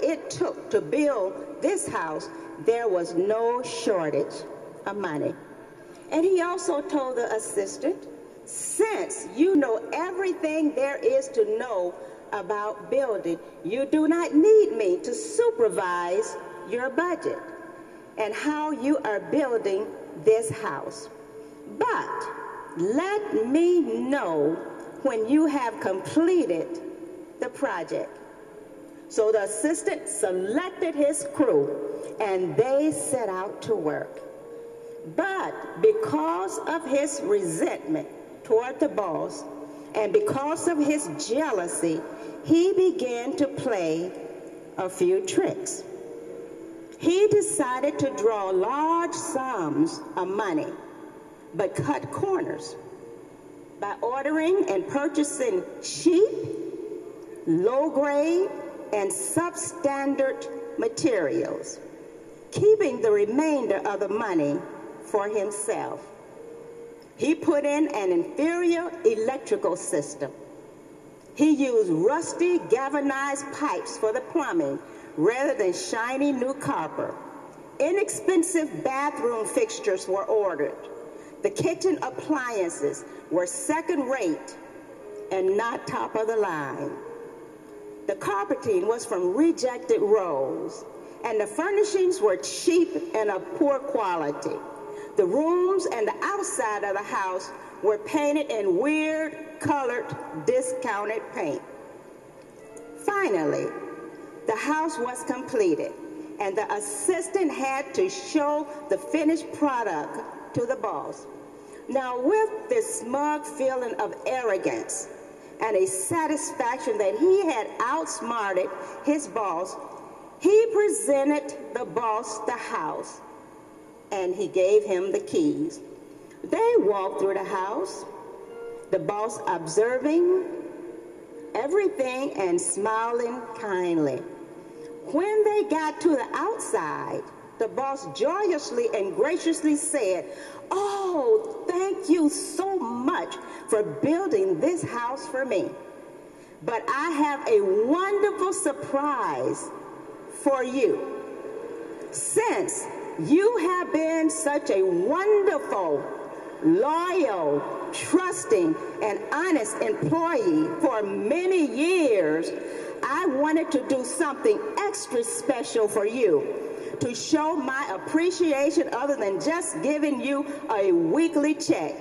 it took to build this house, there was no shortage of money. And he also told the assistant, since you know everything there is to know about building, you do not need me to supervise your budget and how you are building this house. But let me know when you have completed the project. So the assistant selected his crew and they set out to work. But because of his resentment toward the boss and because of his jealousy, he began to play a few tricks. He decided to draw large sums of money, but cut corners by ordering and purchasing cheap, low-grade, and substandard materials, keeping the remainder of the money for himself. He put in an inferior electrical system. He used rusty galvanized pipes for the plumbing rather than shiny new copper. Inexpensive bathroom fixtures were ordered. The kitchen appliances were second-rate and not top of the line. The carpeting was from rejected rolls, and the furnishings were cheap and of poor quality. The rooms and the outside of the house were painted in weird, colored, discounted paint. Finally, the house was completed, and the assistant had to show the finished product to the boss. Now, with this smug feeling of arrogance and a satisfaction that he had outsmarted his boss, he presented the boss the house, and he gave him the keys. They walked through the house, the boss observing everything and smiling kindly. When they got to the outside, the boss joyously and graciously said, "Oh, thank you so much for building this house for me. But I have a wonderful surprise for you. Since you have been such a wonderful, loyal, trusting, and honest employee for many years, I wanted to do something extra special for you to show my appreciation other than just giving you a weekly check.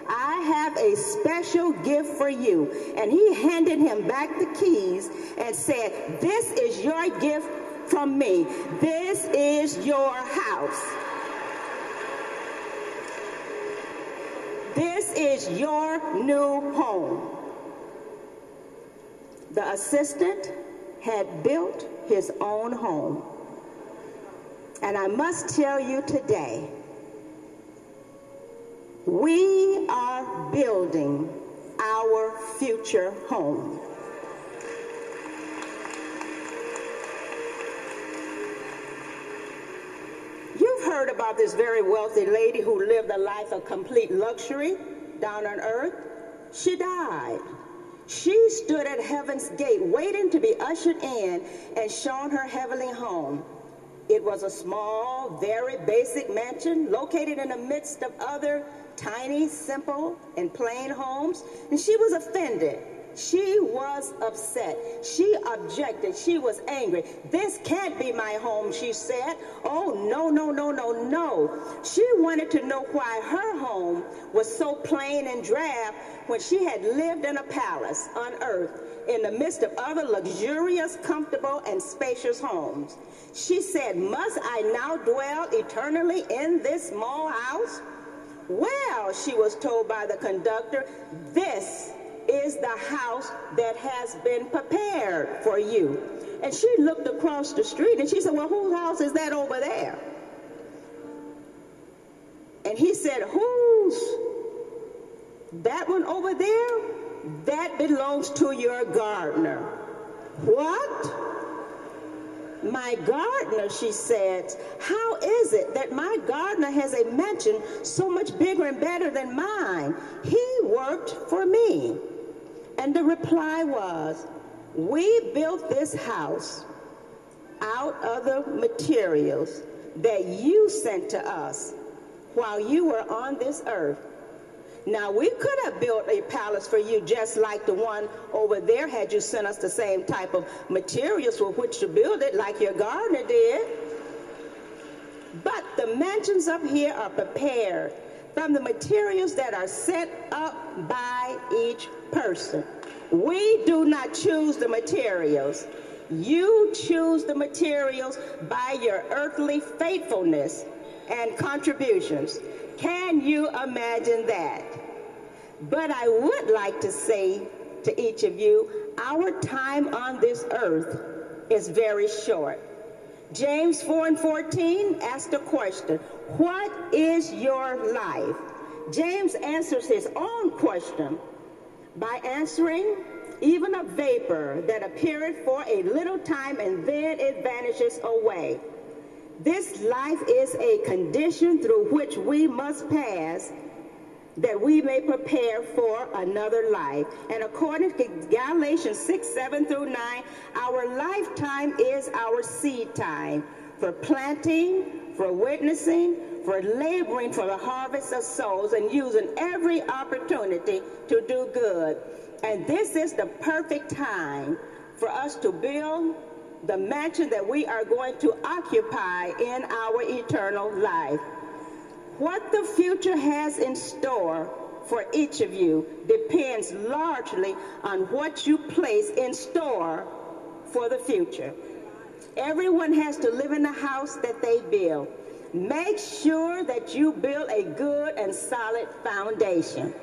I have a special gift for you." And he handed him back the keys and said, "This is your gift from me. This is your house. This is your new home." The assistant had built his own home. And I must tell you today, we are building our future home. You've heard about this very wealthy lady who lived a life of complete luxury down on earth. She died. She stood at heaven's gate waiting to be ushered in and shown her heavenly home. It was a small, very basic mansion located in the midst of other tiny, simple, and plain homes. And she was offended. She was upset. She objected. She was angry. "This can't be my home," she said. "Oh, no, no, no, no, no." She wanted to know why her home was so plain and drab when she had lived in a palace on earth in the midst of other luxurious, comfortable, and spacious homes. She said, "Must I now dwell eternally in this small house?" "Well," she was told by the conductor, "this is the house that has been prepared for you." And she looked across the street and she said, "Well, whose house is that over there?" And he said, "Whose? That one over there? That belongs to your gardener." "What? My gardener?" she said. "How is it that my gardener has a mansion so much bigger and better than mine? He worked for me." And the reply was, "We built this house out of the materials that you sent to us while you were on this earth. Now, we could have built a palace for you just like the one over there had you sent us the same type of materials with which to build it, like your gardener did. But the mansions up here are prepared from the materials that are set up by each person. We do not choose the materials. You choose the materials by your earthly faithfulness and contributions. Can you imagine that? But I would like to say to each of you, our time on this earth is very short. James 4:14 asked a question, what is your life? James answers his own question by answering, even a vapor that appeareth for a little time and then it vanishes away. This life is a condition through which we must pass that we may prepare for another life. And according to Galatians 6:7-9, our lifetime is our seed time for planting, for witnessing, for laboring for the harvest of souls, and using every opportunity to do good. And this is the perfect time for us to build the mansion that we are going to occupy in our eternal life. What the future has in store for each of you depends largely on what you place in store for the future. Everyone has to live in the house that they build. Make sure that you build a good and solid foundation.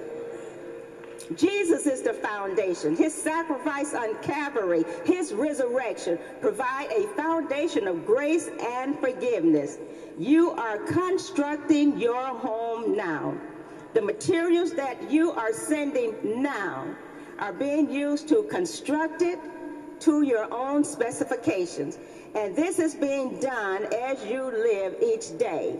Jesus is the foundation. His sacrifice on Calvary, his resurrection, provide a foundation of grace and forgiveness. You are constructing your home now. The materials that you are sending now are being used to construct it to your own specifications. And this is being done as you live each day.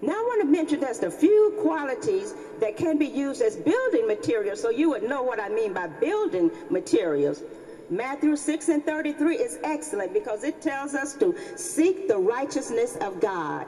Now I want to mention just a few qualities that can be used as building materials so you would know what I mean by building materials. Matthew 6:33 is excellent because it tells us to seek the righteousness of God.